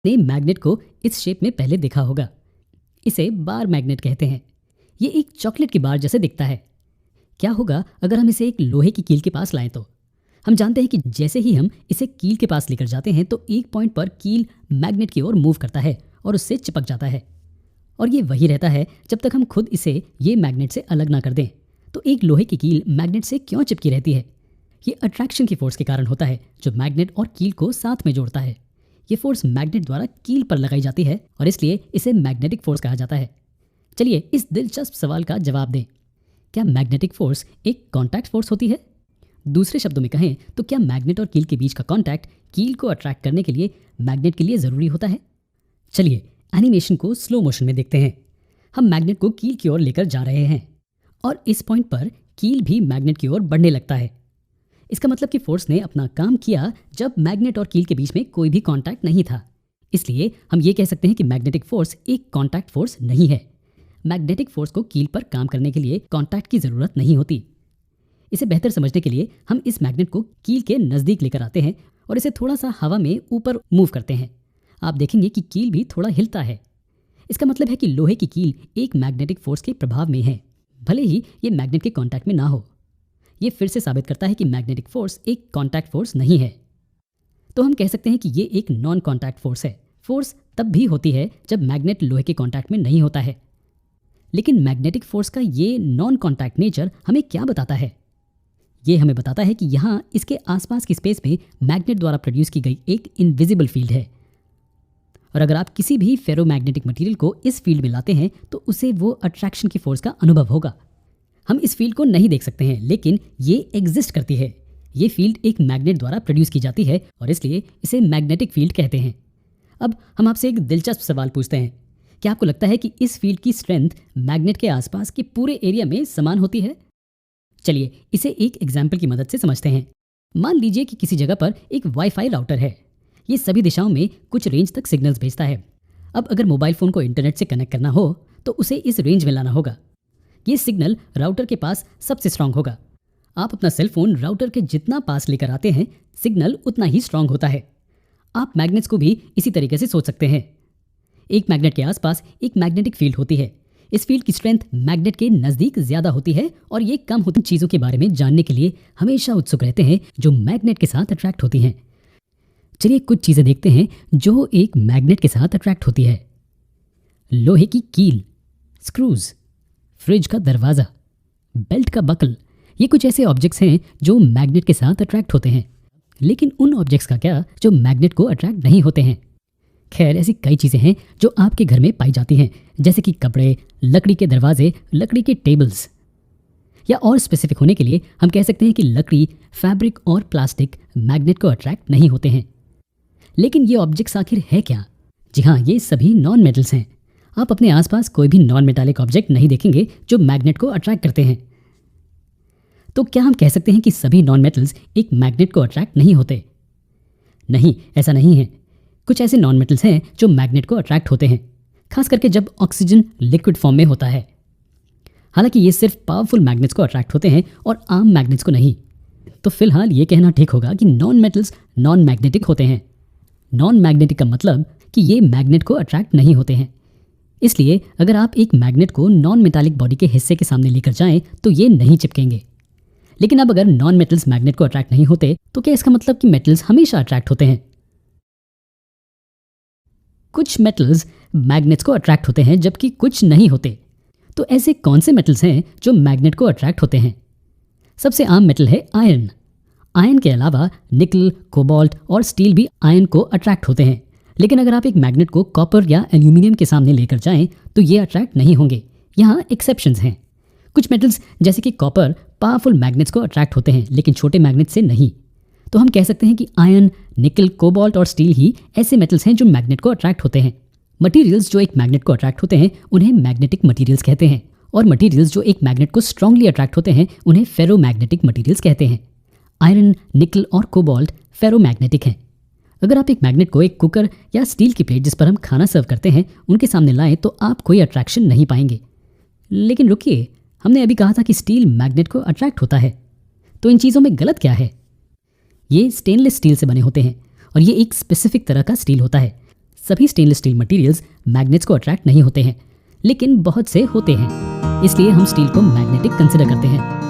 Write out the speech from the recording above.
ने मैग्नेट को इस शेप में पहले देखा होगा। इसे बार मैग्नेट कहते हैं। ये एक चॉकलेट की बार जैसे दिखता है। क्या होगा अगर हम इसे एक लोहे की कील के पास लाएं तो? हम जानते हैं कि जैसे ही हम इसे कील के पास लेकर जाते हैं तो एक पॉइंट पर कील मैग्नेट की ओर मूव करता है और उससे चिपक जाता है। और ये वही रहता है जब तक हम खुद इसे ये मैग्नेट से अलग ना कर दें। तो एक लोहे की कील मैग्नेट से क्यों चिपकी रहती है? ये अट्रैक्शन की फोर्स के कारण होता है जो मैग्नेट और कील को साथ में जोड़ता है। ये फोर्स मैग्नेट द्वारा कील पर लगाई जाती है और इसलिए इसे मैग्नेटिक फोर्स कहा जाता है। चलिए इस दिलचस्प सवाल का जवाब दें। क्या मैग्नेटिक फोर्स एक कॉन्टैक्ट फोर्स होती है? दूसरे शब्दों में कहें तो क्या मैग्नेट और कील के बीच का कॉन्टैक्ट कील को अट्रैक्ट करने के लिए मैग्नेट के लिए ज़रूरी होता है? चलिए एनिमेशन को स्लो मोशन में देखते हैं। हम मैग्नेट को कील की ओर लेकर जा रहे हैं और इस पॉइंट पर कील भी मैग्नेट की ओर बढ़ने लगता है। इसका मतलब कि फोर्स ने अपना काम किया जब मैग्नेट और कील के बीच में कोई भी कांटेक्ट नहीं था। इसलिए हम ये कह सकते हैं कि मैग्नेटिक फोर्स एक कांटेक्ट फोर्स नहीं है। मैग्नेटिक फोर्स को कील पर काम करने के लिए कांटेक्ट की ज़रूरत नहीं होती। इसे बेहतर समझने के लिए हम इस मैग्नेट को कील के नज़दीक लेकर आते हैं और इसे थोड़ा सा हवा में ऊपर मूव करते हैं। आप देखेंगे कि कील भी थोड़ा हिलता है। इसका मतलब है कि लोहे की कील एक मैग्नेटिक फोर्स के प्रभाव में है, भले ही ये मैग्नेट के कांटेक्ट में ना हो। ये फिर से साबित करता है कि मैग्नेटिक फोर्स एक कांटेक्ट फोर्स नहीं है। तो हम कह सकते हैं कि ये एक नॉन कांटेक्ट फोर्स है। फोर्स तब भी होती है जब मैग्नेट लोहे के कांटेक्ट में नहीं होता है। लेकिन मैग्नेटिक फोर्स का ये नॉन कांटेक्ट नेचर हमें क्या बताता है? ये हमें बताता है कि यहाँ इसके आसपास की स्पेस में मैग्नेट द्वारा प्रोड्यूस की गई एक इनविजिबल फील्ड है। और अगर आप किसी भी फेरोमैग्नेटिक मटेरियल को इस फील्ड में लाते हैं तो उसे वो अट्रैक्शन की फोर्स का अनुभव होगा। हम इस फील्ड को नहीं देख सकते हैं, लेकिन ये एग्जिस्ट करती है। ये फील्ड एक मैग्नेट द्वारा प्रोड्यूस की जाती है और इसलिए इसे मैग्नेटिक फील्ड कहते हैं। अब हम आपसे एक दिलचस्प सवाल पूछते हैं। क्या आपको लगता है कि इस फील्ड की स्ट्रेंथ मैग्नेट के आसपास के पूरे एरिया में समान होती है? चलिए इसे एक एग्जाम्पल की मदद से समझते हैं। मान लीजिए कि किसी जगह पर एक वाईफाई राउटर है। ये सभी दिशाओं में कुछ रेंज तक सिग्नल्स भेजता है। अब अगर मोबाइल फ़ोन को इंटरनेट से कनेक्ट करना हो तो उसे इस रेंज में लाना होगा। ये सिग्नल राउटर के पास सबसे स्ट्रांग होगा। आप अपना सेल फोन राउटर के जितना पास लेकर आते हैं, सिग्नल उतना ही स्ट्रांग होता है। आप मैग्नेट्स को भी इसी तरीके से सोच सकते हैं। एक मैग्नेट के आसपास एक मैग्नेटिक फील्ड होती है। इस फील्ड की स्ट्रेंथ मैग्नेट के नज़दीक ज़्यादा होती है और ये कम होती चीज़ों के बारे में जानने के लिए हमेशा उत्सुक रहते हैं जो मैग्नेट के साथ अट्रैक्ट होती हैं। चलिए कुछ चीज़ें देखते हैं जो एक मैग्नेट के साथ अट्रैक्ट होती है। लोहे की कील, स्क्रूज, फ्रिज का दरवाज़ा, बेल्ट का बकल, ये कुछ ऐसे ऑब्जेक्ट्स हैं जो मैग्नेट के साथ अट्रैक्ट होते हैं। लेकिन उन ऑब्जेक्ट्स का क्या जो मैग्नेट को अट्रैक्ट नहीं होते हैं? खैर ऐसी कई चीज़ें हैं जो आपके घर में पाई जाती हैं, जैसे कि कपड़े, लकड़ी के दरवाजे, लकड़ी के टेबल्स। या और स्पेसिफिक होने के लिए हम कह सकते हैं कि लकड़ी, फैब्रिक और प्लास्टिक मैग्नेट को अट्रैक्ट नहीं होते हैं। लेकिन ये ऑब्जेक्ट्स आखिर है क्या? जी हाँ, ये सभी नॉन मेटल्स हैं। आप अपने आसपास कोई भी नॉन मेटालिक ऑब्जेक्ट नहीं देखेंगे जो मैग्नेट को अट्रैक्ट करते हैं। तो क्या हम कह सकते हैं कि सभी नॉन मेटल्स एक मैग्नेट को अट्रैक्ट नहीं होते? नहीं, ऐसा नहीं है। कुछ ऐसे नॉन मेटल्स हैं जो मैग्नेट को अट्रैक्ट होते हैं, खास करके जब ऑक्सीजन लिक्विड फॉर्म में होता है। हालांकि ये सिर्फ पावरफुल मैग्नेट्स को अट्रैक्ट होते हैं और आम मैग्नेट्स को नहीं। तो फिलहाल ये कहना ठीक होगा कि नॉन मेटल्स नॉन मैग्नेटिक होते हैं। नॉन मैग्नेटिक का मतलब कि ये मैग्नेट को अट्रैक्ट नहीं होते हैं। इसलिए अगर आप एक मैग्नेट को नॉन मेटालिक बॉडी के हिस्से के सामने लेकर जाएं तो ये नहीं चिपकेंगे। लेकिन अब अगर नॉन मेटल्स मैग्नेट को अट्रैक्ट नहीं होते तो क्या इसका मतलब कि मेटल्स हमेशा अट्रैक्ट होते हैं? कुछ मेटल्स मैग्नेट्स को अट्रैक्ट होते हैं जबकि कुछ नहीं होते। तो ऐसे कौन से मेटल्स हैं जो मैग्नेट को अट्रैक्ट होते हैं? सबसे आम मेटल है आयरन। आयरन के अलावा निकल, कोबाल्ट और स्टील भी आयरन को अट्रैक्ट होते हैं। लेकिन अगर आप एक मैग्नेट को कॉपर या एल्यूमिनियम के सामने लेकर जाएं तो ये अट्रैक्ट नहीं होंगे। यहाँ एक्सेप्शंस हैं। कुछ मेटल्स जैसे कि कॉपर पावरफुल मैग्नेट्स को अट्रैक्ट होते हैं, लेकिन छोटे मैग्नेट से नहीं। तो हम कह सकते हैं कि आयरन, निकल, कोबाल्ट और स्टील ही ऐसे मेटल्स हैं जो मैग्नेट को अट्रैक्ट होते हैं। मटीरियल्स जो एक मैग्नेट को अट्रैक्ट होते हैं उन्हें मैग्नेटिक मटीरियल्स कहते हैं, और मटीरियल्स जो एक मैग्नेट को स्ट्रांगली अट्रैक्ट होते हैं उन्हें फेरोमैग्नेटिक मटीरियल्स कहते हैं। आयरन, निकल और कोबाल्ट फेरोमैग्नेटिक हैं। अगर आप एक मैग्नेट को एक कुकर या स्टील की प्लेट जिस पर हम खाना सर्व करते हैं उनके सामने लाएं तो आप कोई अट्रैक्शन नहीं पाएंगे। लेकिन रुकिए, हमने अभी कहा था कि स्टील मैग्नेट को अट्रैक्ट होता है। तो इन चीज़ों में गलत क्या है? ये स्टेनलेस स्टील से बने होते हैं और ये एक स्पेसिफिक तरह का स्टील होता है। सभी स्टेनलेस स्टील मटेरियल्स मैग्नेट्स को अट्रैक्ट नहीं होते हैं, लेकिन बहुत से होते हैं, इसलिए हम स्टील को मैग्नेटिक कंसिडर करते हैं।